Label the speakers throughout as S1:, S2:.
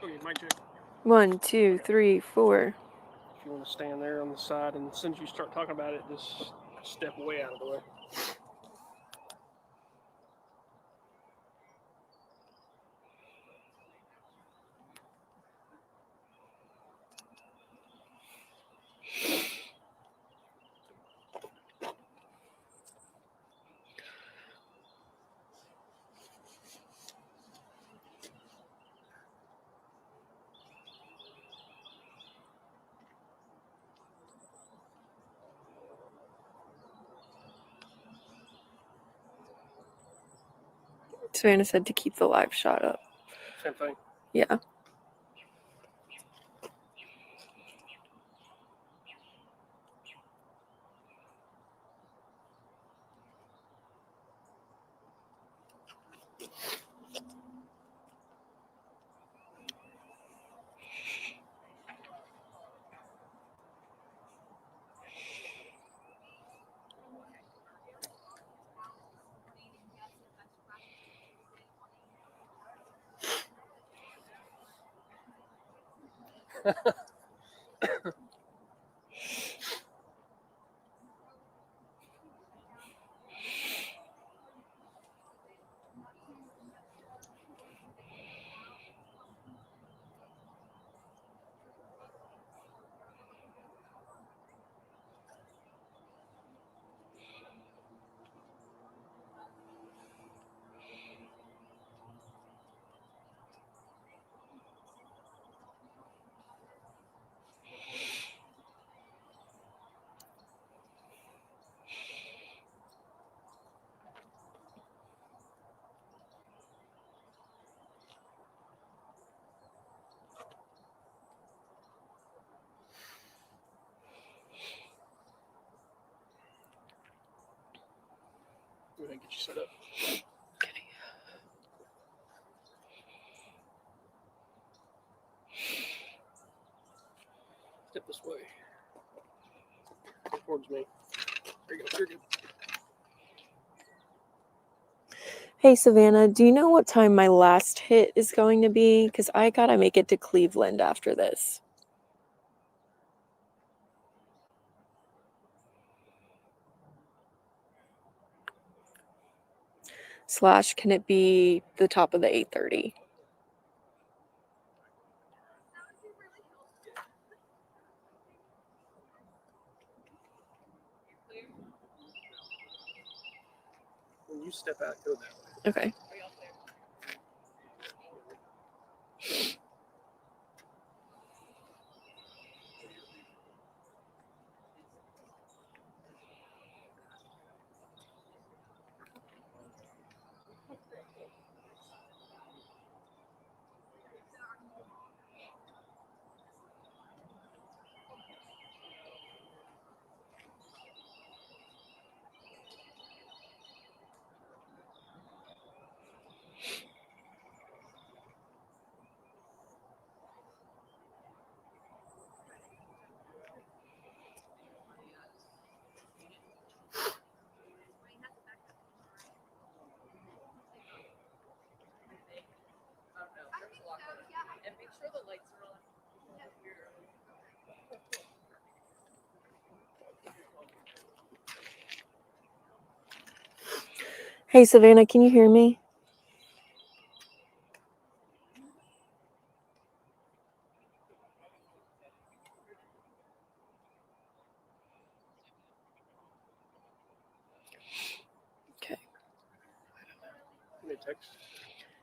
S1: Okay, mic check.
S2: 1, 2, 3, 4.
S1: If you want to stand there on the side, and as soon as you start talking about it, just step way out of the way.
S2: Savannah said to keep the live shot up.
S1: Same thing.
S2: Yeah.
S1: Go ahead and get you set up.
S2: Okay.
S1: Step this way. Towards me. There you go. You're good.
S2: Hey, Savannah, do you know what time my last hit is going to be? Because I gotta make it to Cleveland after this. / can it be the top of the 8:30?
S1: When you step out, go that way.
S2: Okay. Hey, Savannah, can you hear me? Okay.
S1: Give me a text.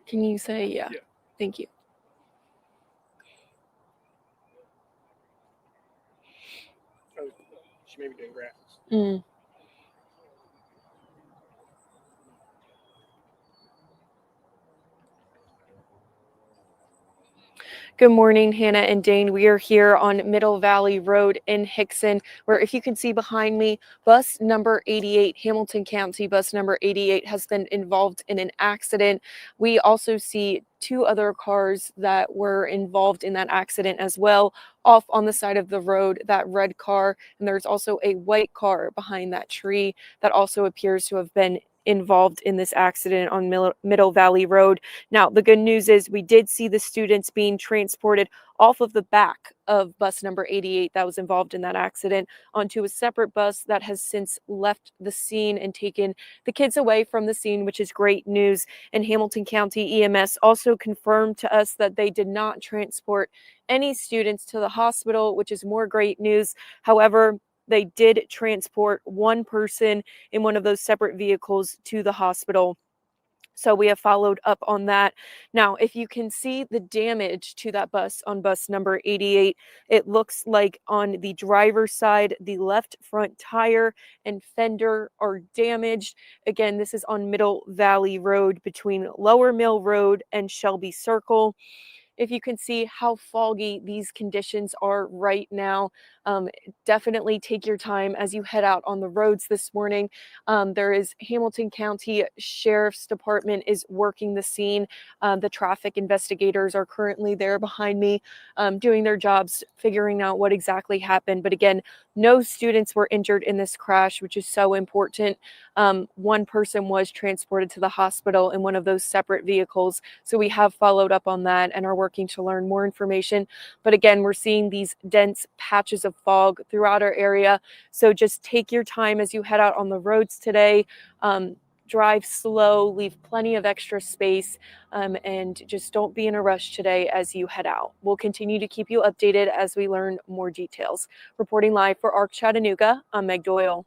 S2: Can you say yeah?
S1: Yeah.
S2: Thank you.
S1: Oh, she may be doing graphics.
S2: Mm. Good morning, Hannah and Dane. We are here on Middle Valley Road in Hickson, where if you can see behind me, bus number 88, Hamilton County bus number 88 has been involved in an accident. We also see 2 other cars that were involved in that accident as well, off on the side of the road, that red car. And there's also a white car behind that tree that also appears to have been involved in this accident on Middle Valley Road. Now, the good news is we did see the students being transported off of the back of bus number 88 that was involved in that accident onto a separate bus that has since left the scene and taken the kids away from the scene, which is great news. And Hamilton County EMS also confirmed to us that they did not transport any students to the hospital, which is more great news. However, they did transport one person in one of those separate vehicles to the hospital. So we have followed up on that. Now, if you can see the damage to that bus on bus number 88, it looks like on the driver's side, the left front tire and fender are damaged. Again, this is on Middle Valley Road between Lower Mill Road and Shelby Circle. If you can see how foggy these conditions are right now, definitely take your time as you head out on the roads this morning. There is Hamilton County Sheriff's Department is working the scene. The traffic investigators are currently there behind me, doing their jobs, figuring out what exactly happened. But again, no students were injured in this crash, which is so important. One person was transported to the hospital in one of those separate vehicles. So we have followed up on that and are working to learn more information. But again, we're seeing these dense patches of fog throughout our area. So just take your time as you head out on the roads today. Drive slow, leave plenty of extra space, and just don't be in a rush today as you head out. We'll continue to keep you updated as we learn more details. Reporting live for ARC Chattanooga, I'm Meg Doyle.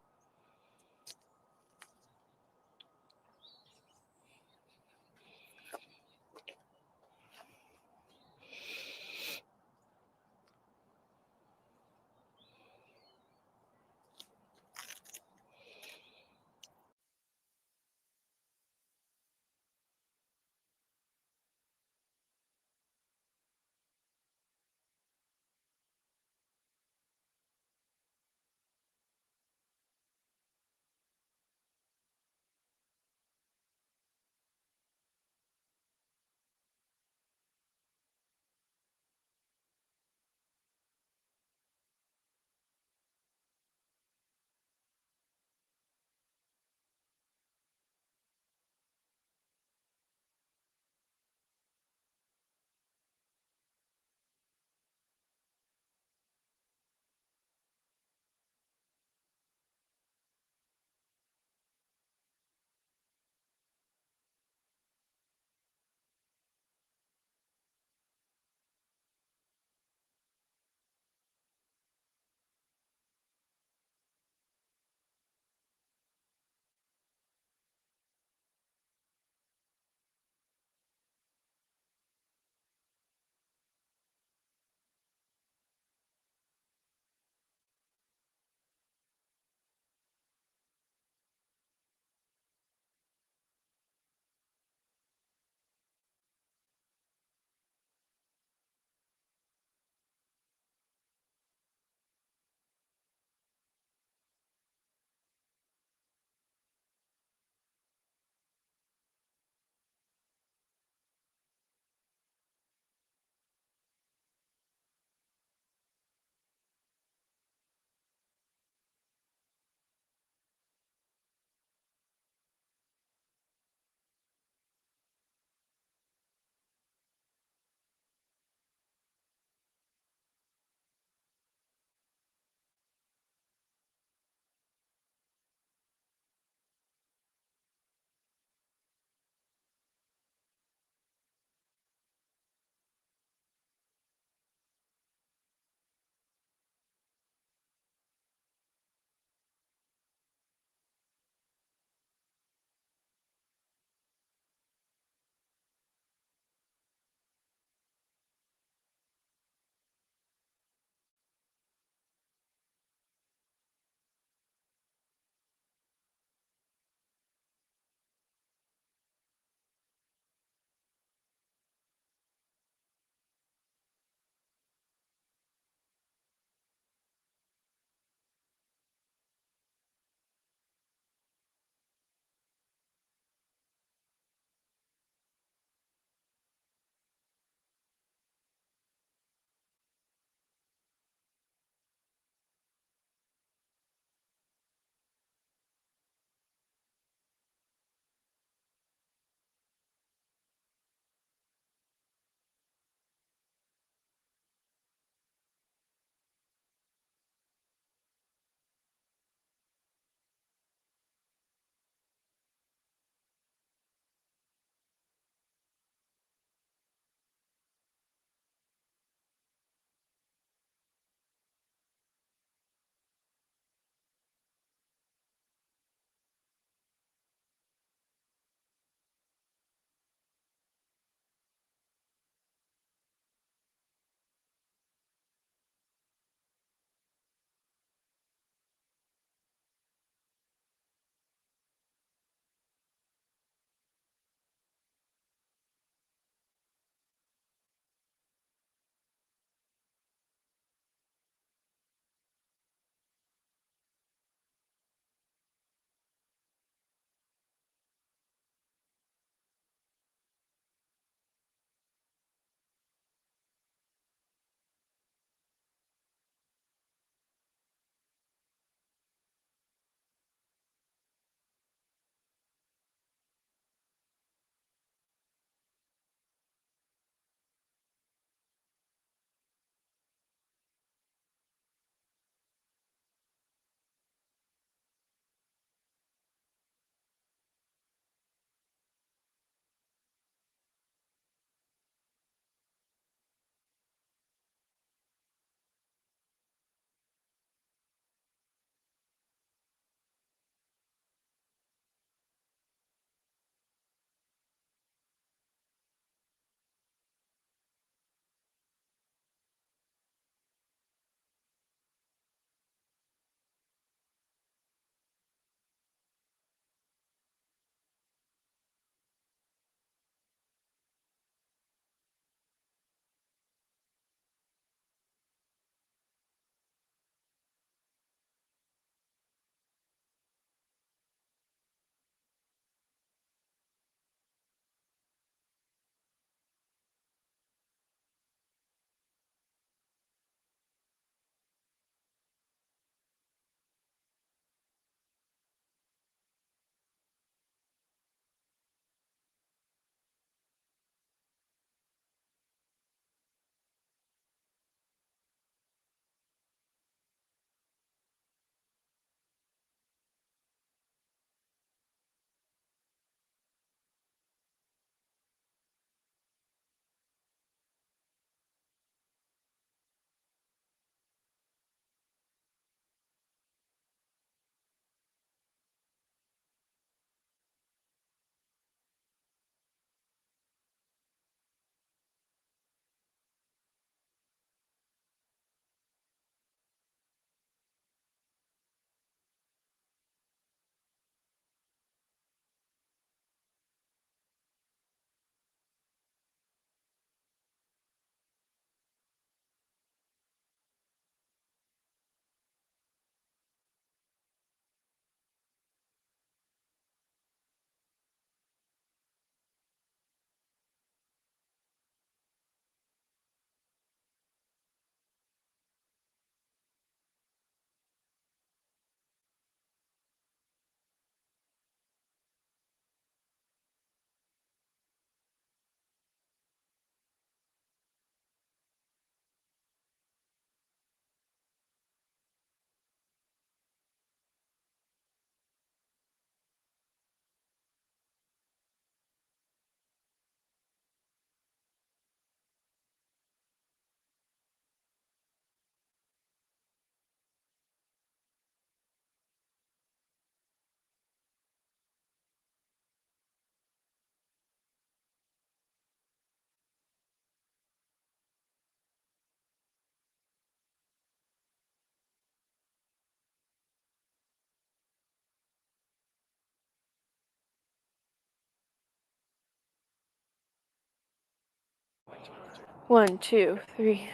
S2: 1, 2, 3.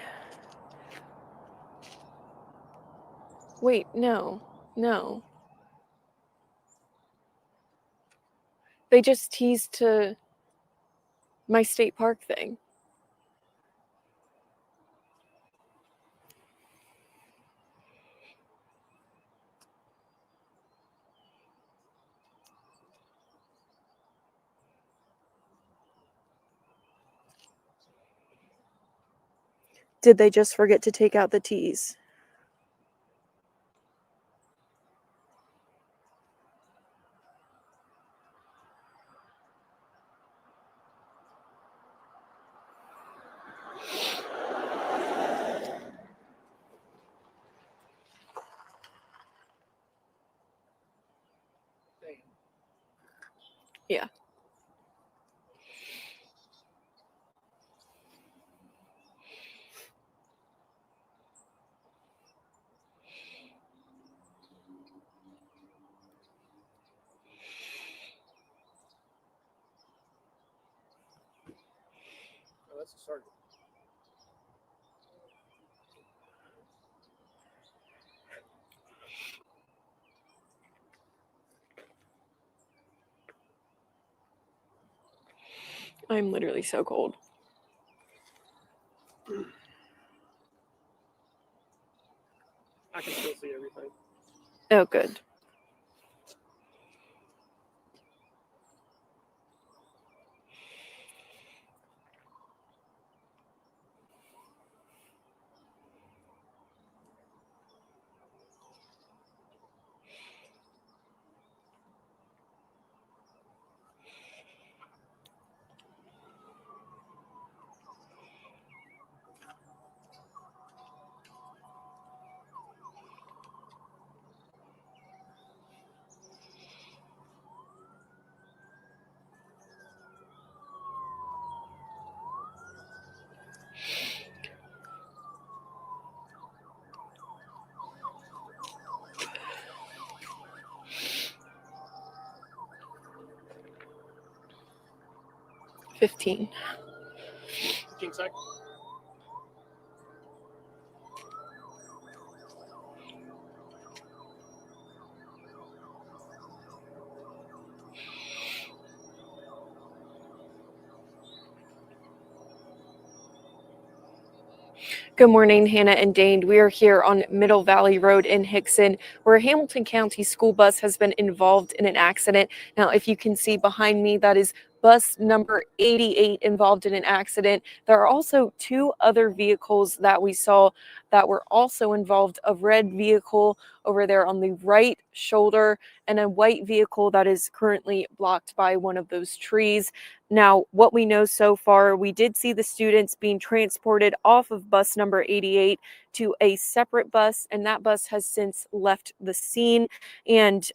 S2: Wait, no. No. They just teased to my state park thing. Did they just forget to take out the T's? Yeah.
S1: Oh, that's a start.
S2: I'm literally so cold.
S1: I can still see everything.
S2: Oh, good. $15.
S1: 15 seconds.
S2: Good morning, Hannah and Dane. We are here on Middle Valley Road in Hickson, where a Hamilton County school bus has been involved in an accident. Now, if you can see behind me, that is bus number 88 involved in an accident. There are also 2 other vehicles that we saw that were also involved, a red vehicle over there on the right shoulder and a white vehicle that is currently blocked by one of those trees. Now, what we know so far, we did see the students being transported off of bus number 88 to a separate bus, and that bus has since left the scene. And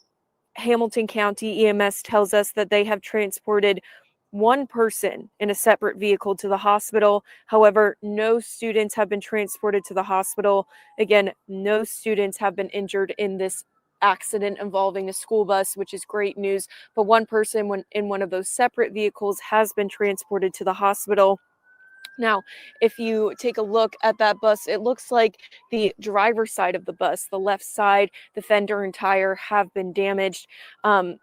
S2: Hamilton County EMS tells us that they have transported 1 person in a separate vehicle to the hospital. However, no students have been transported to the hospital. Again, no students have been injured in this accident involving a school bus, which is great news. But 1 person in one of those separate vehicles has been transported to the hospital. Now, if you take a look at that bus, it looks like the driver's side of the bus, the left side, the fender and tire have been damaged.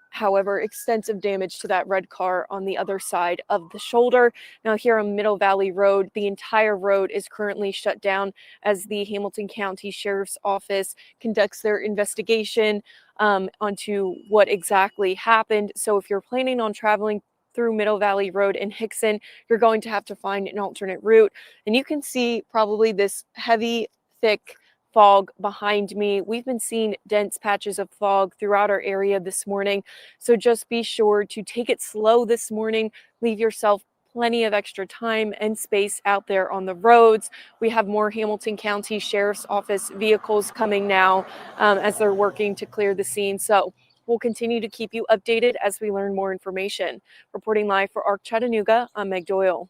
S2: However, extensive damage to that red car on the other side of the shoulder. Now, here on Middle Valley Road, the entire road is currently shut down as the Hamilton County Sheriff's Office conducts their investigation onto what exactly happened. So if you're planning on traveling through Middle Valley Road in Hickson, you're going to have to find an alternate route. And you can see probably this heavy, thick fog behind me. We've been seeing dense patches of fog throughout our area this morning. So just be sure to take it slow this morning. Leave yourself plenty of extra time and space out there on the roads. We have more Hamilton County Sheriff's Office vehicles coming now as they're working to clear the scene. So we'll continue to keep you updated as we learn more information. Reporting live for ARC Chattanooga, I'm Meg Doyle.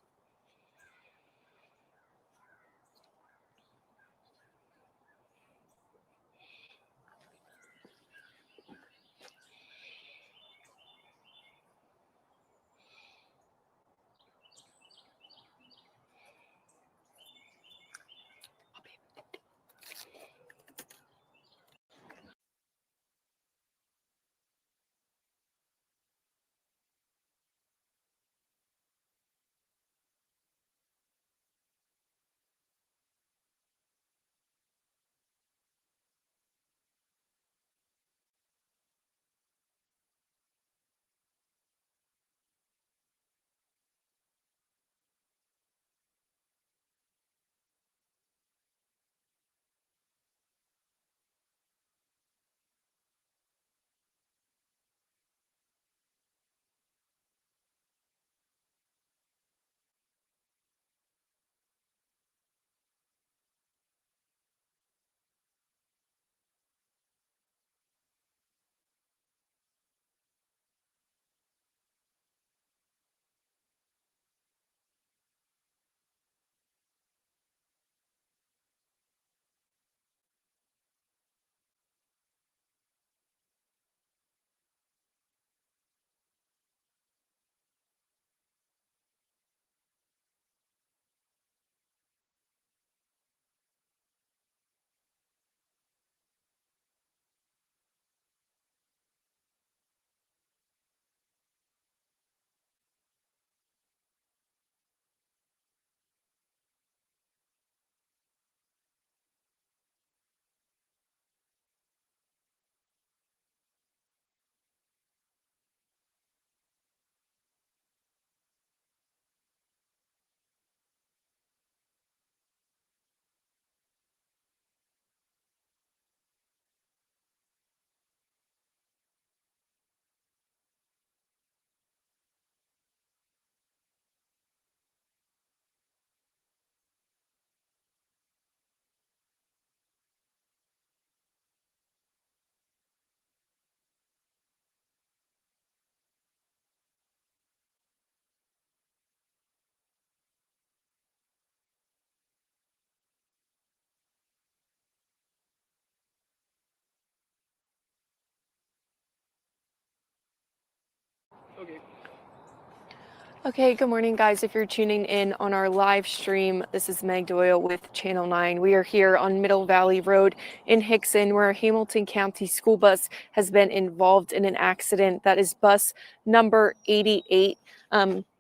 S2: Okay, good morning, guys. If you're tuning in on our live stream, this is Meg Doyle with Channel 9. We are here on Middle Valley Road in Hickson, where a Hamilton County school bus has been involved in an accident. That is bus number 88.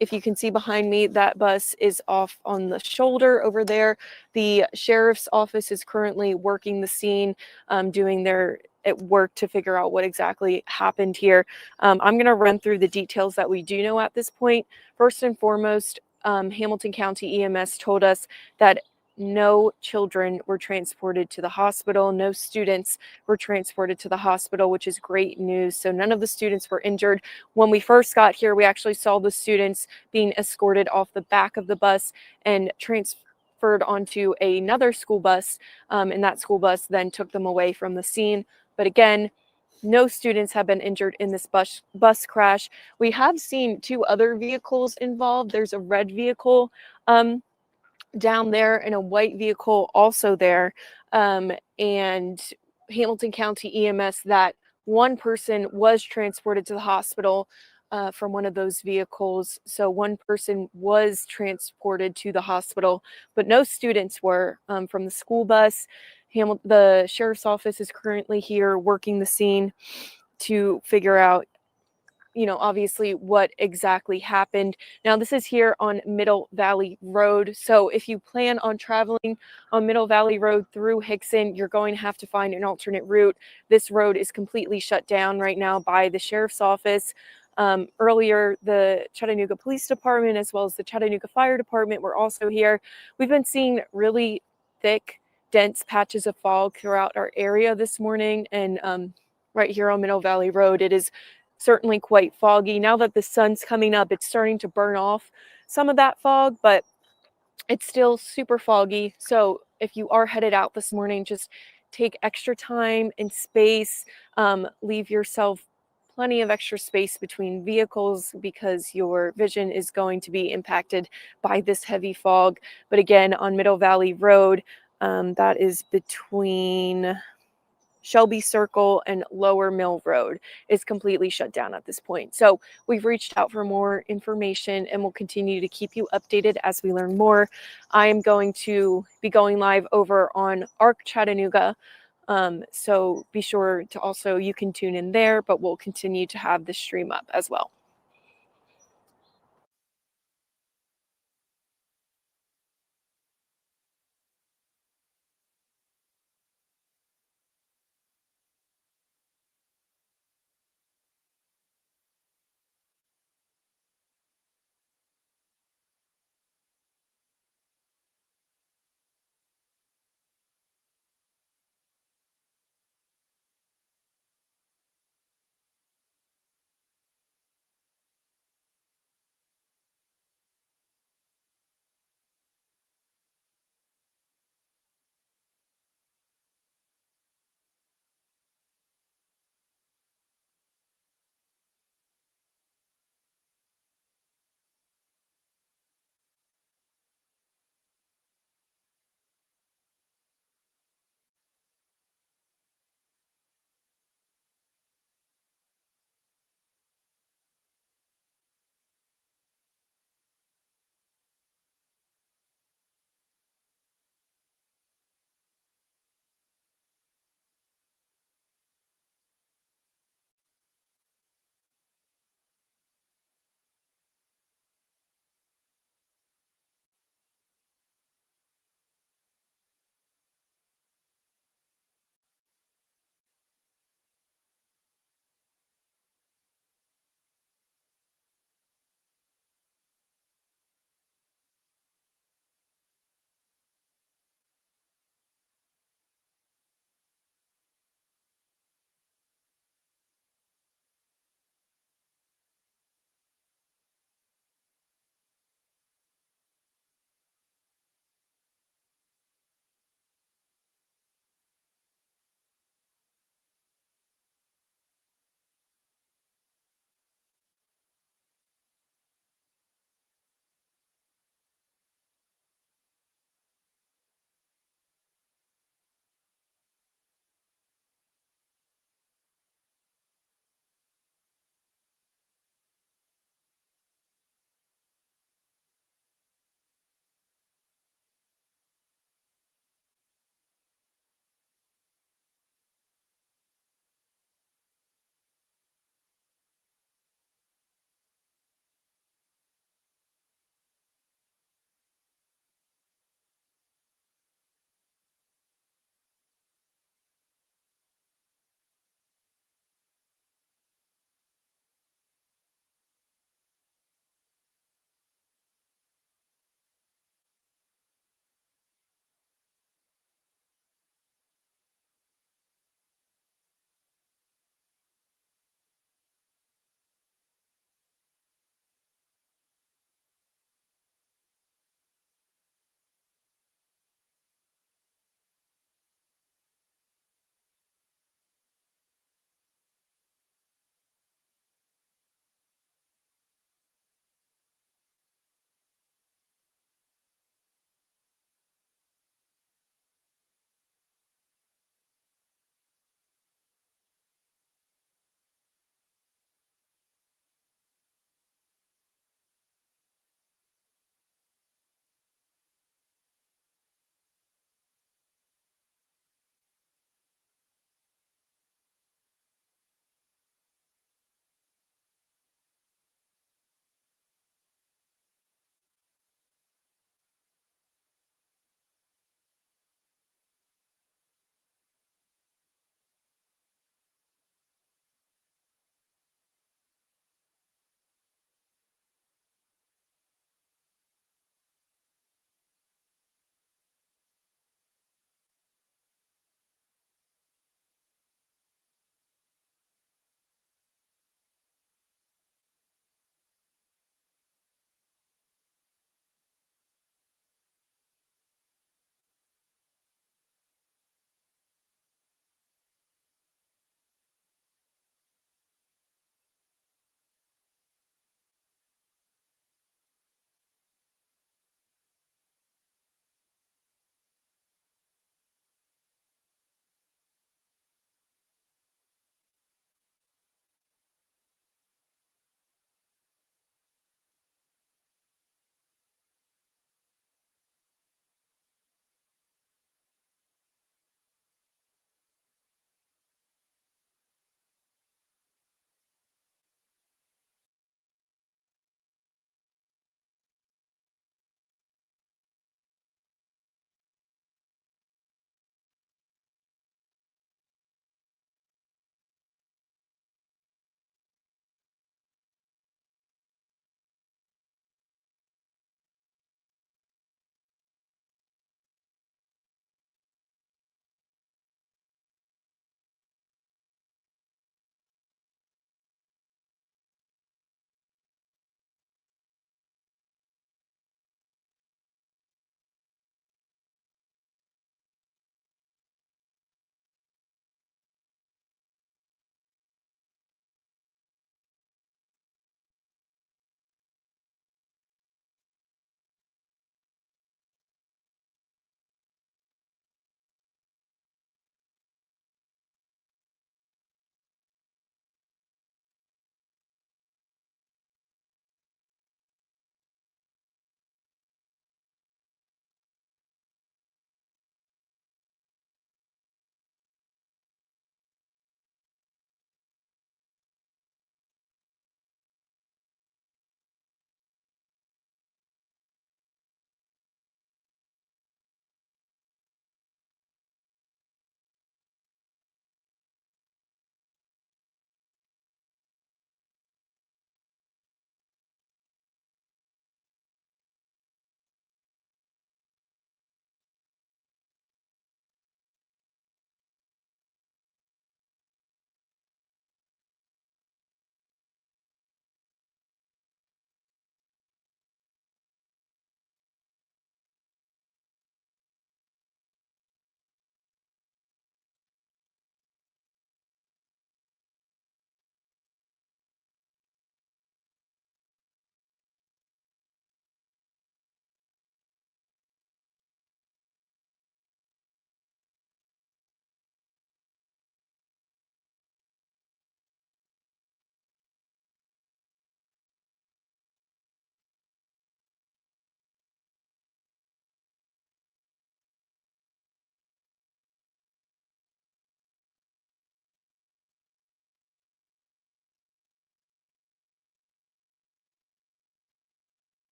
S2: If you can see behind me, that bus is off on the shoulder over there. The sheriff's office is currently working the scene, doing their at work to figure out what exactly happened here. I'm going to run through the details that we do know at this point. First and foremost, Hamilton County EMS told us that no children were transported to the hospital. No students were transported to the hospital, which is great news. So none of the students were injured. When we first got here, we actually saw the students being escorted off the back of the bus and transferred onto another school bus. And that school bus then took them away from the scene. But again, no students have been injured in this bus crash. We have seen two other vehicles involved. There's a red vehicle down there and a white vehicle also there. And Hamilton County EMS, that one person was transported to the hospital from one of those vehicles. So one person was transported to the hospital, but no students were from the school bus. The sheriff's office is currently here working the scene to figure out, obviously what exactly happened. Now, this is here on Middle Valley Road. So if you plan on traveling on Middle Valley Road through Hickson, you're going to have to find an alternate route. This road is completely shut down right now by the sheriff's office. Earlier, the Chattanooga Police Department, as well as the Chattanooga Fire Department, were also here. We've been seeing really thick, dense patches of fog throughout our area this morning. And right here on Middle Valley Road, it is certainly quite foggy. Now that the sun's coming up, it's starting to burn off some of that fog, but it's still super foggy. So if you are headed out this morning, just take extra time and space. Leave yourself plenty of extra space between vehicles because your vision is going to be impacted by this heavy fog. But again, on Middle Valley Road, that is between Shelby Circle and Lower Mill Road, is completely shut down at this point. So we've reached out for more information and we'll continue to keep you updated as we learn more. I am going to be going live over on ARC Chattanooga. So be sure to also, you can tune in there, but we'll continue to have the stream up as well.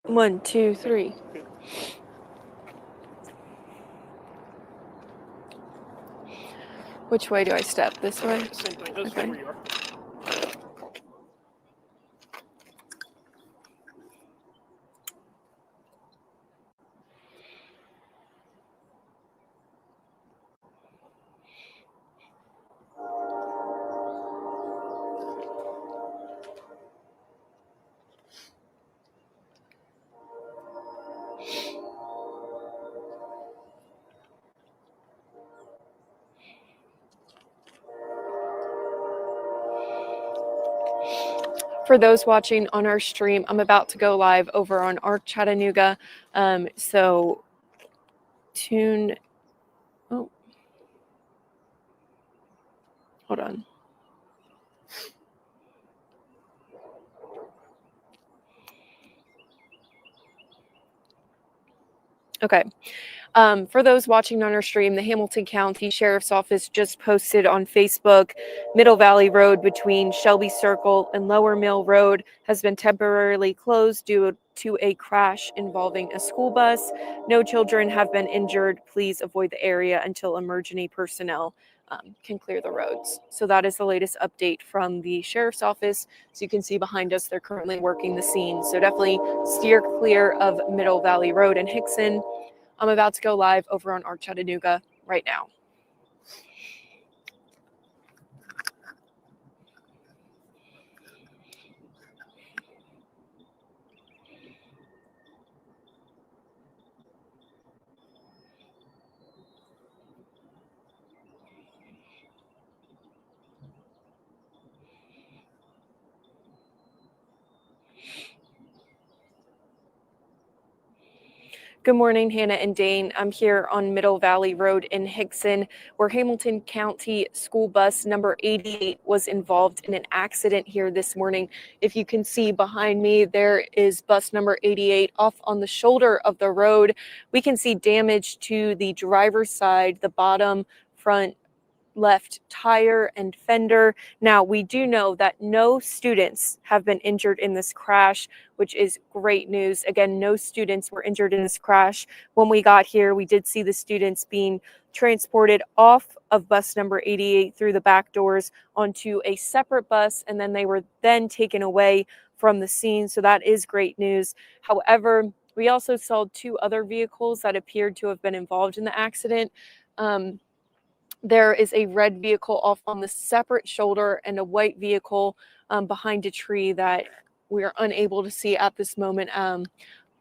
S2: 1, 2, 3. Which way do I step? This way?
S1: Same thing. Just
S2: Okay.
S1: stay where you are.
S2: For those watching on our stream, I'm about to go live over on ARC Chattanooga. So tune. Oh, hold on. Okay. For those watching on our stream, the Hamilton County Sheriff's Office just posted on Facebook, Middle Valley Road between Shelby Circle and Lower Mill Road has been temporarily closed due to a crash involving a school bus. No children have been injured. Please avoid the area until emergency personnel can clear the roads. So that is the latest update from the Sheriff's Office. So you can see behind us, they're currently working the scene. So definitely steer clear of Middle Valley Road in Hickson. I'm about to go live over on ARC Chattanooga right now. Good morning, Hannah and Dane. I'm here on Middle Valley Road in Hickson, where Hamilton County School Bus number 88 was involved in an accident here this morning. If you can see behind me, there is bus number 88 off on the shoulder of the road. We can see damage to the driver's side, the bottom, front, left tire and fender. Now, we do know that no students have been injured in this crash, which is great news. Again, no students were injured in this crash. When we got here, we did see the students being transported off of bus number 88 through the back doors onto a separate bus, and then they were then taken away from the scene. So that is great news. However, we also saw 2 other vehicles that appeared to have been involved in the accident. There is a red vehicle off on the separate shoulder and a white vehicle behind a tree that we are unable to see at this moment.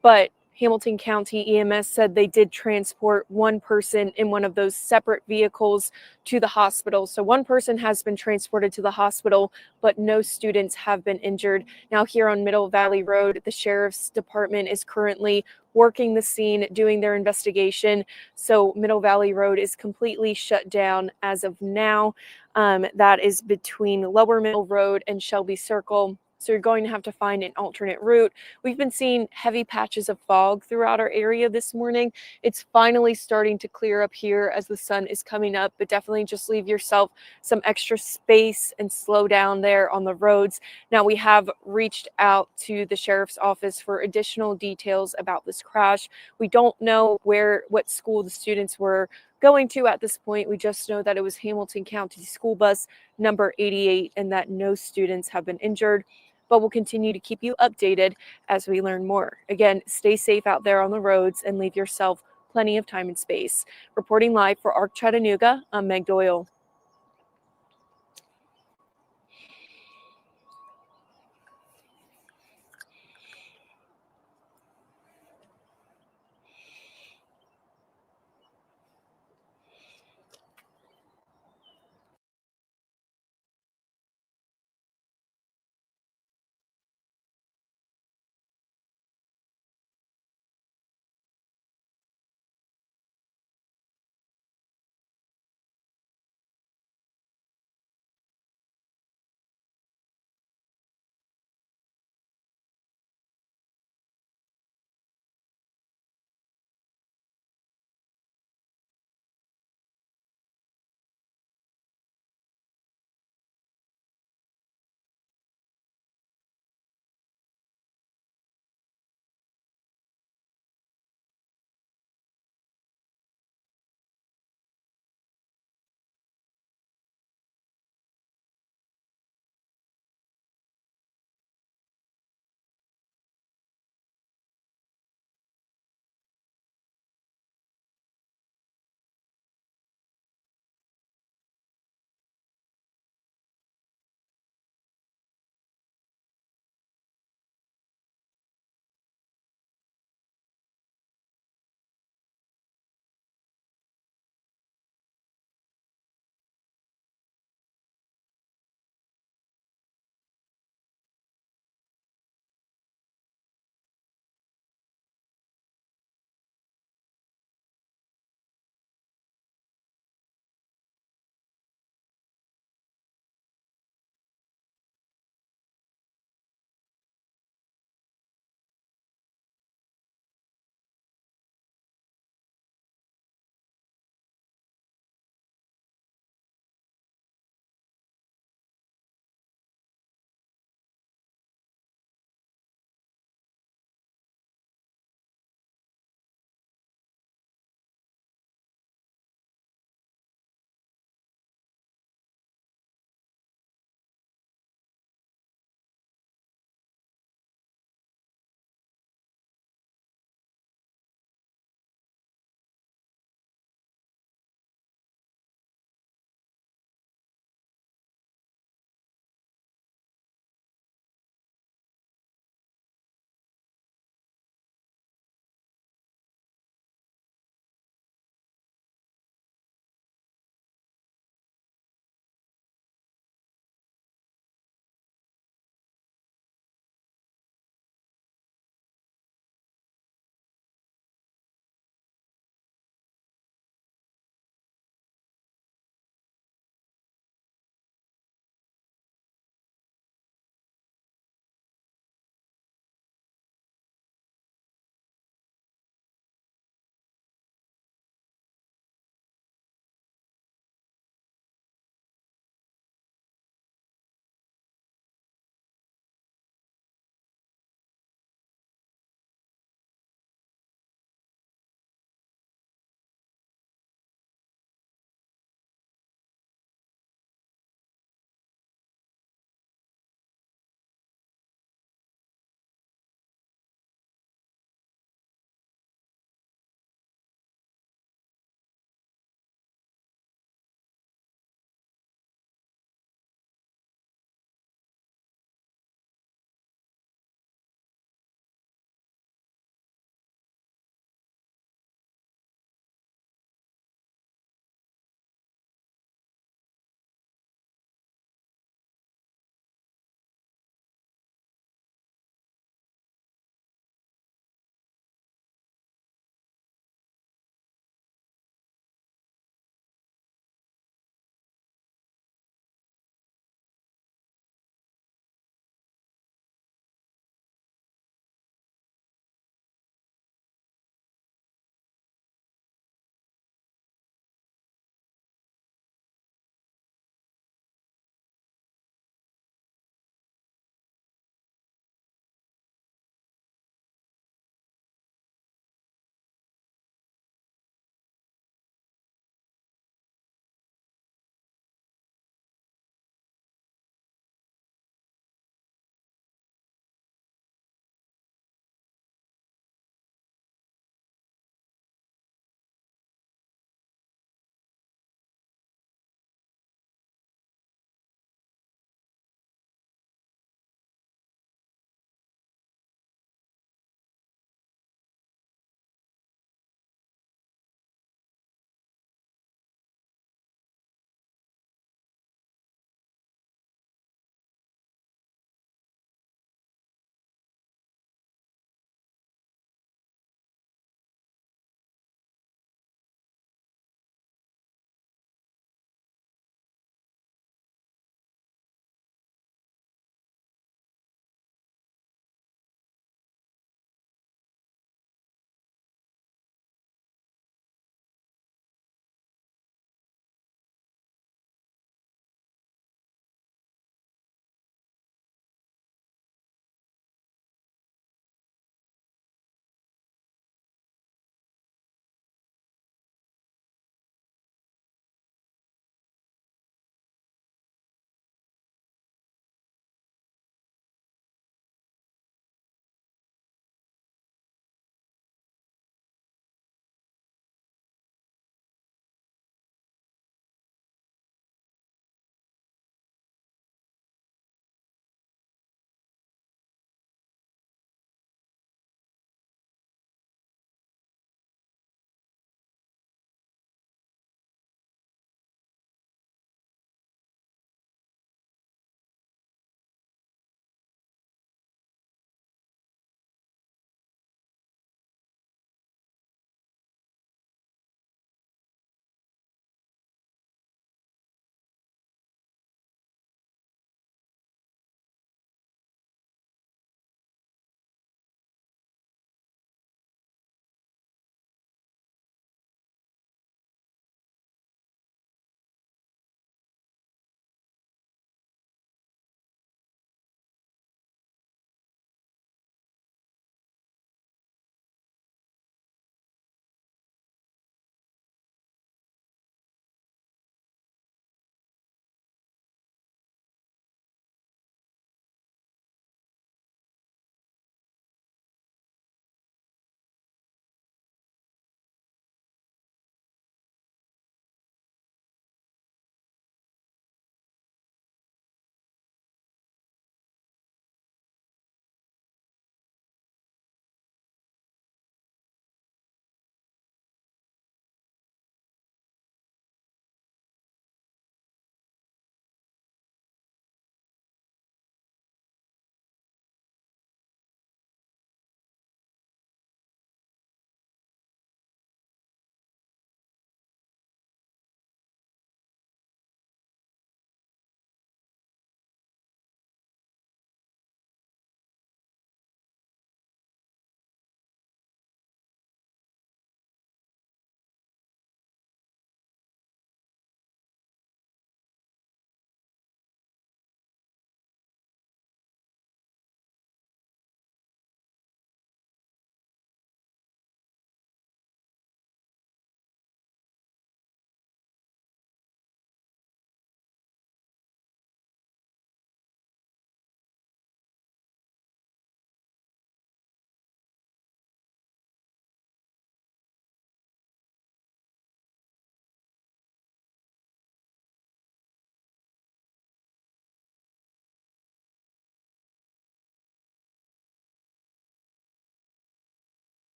S2: But Hamilton County EMS said they did transport one person in one of those separate vehicles to the hospital. So one person has been transported to the hospital, but no students have been injured. Now here on Middle Valley Road, the Sheriff's Department is currently working the scene, doing their investigation. So Middle Valley Road is completely shut down as of now. That is between Lower Mill Road and Shelby Circle. So you're going to have to find an alternate route. We've been seeing heavy patches of fog throughout our area this morning. It's finally starting to clear up here as the sun is coming up, but definitely just leave yourself some extra space and slow down there on the roads. Now, we have reached out to the Sheriff's Office for additional details about this crash. We don't know what school the students were going to at this point. We just know that it was Hamilton County School Bus number 88 and that no students have been injured. But we'll continue to keep you updated as we learn more. Again, stay safe out there on the roads and leave yourself plenty of time and space. Reporting live for ARC Chattanooga, I'm Meg Doyle.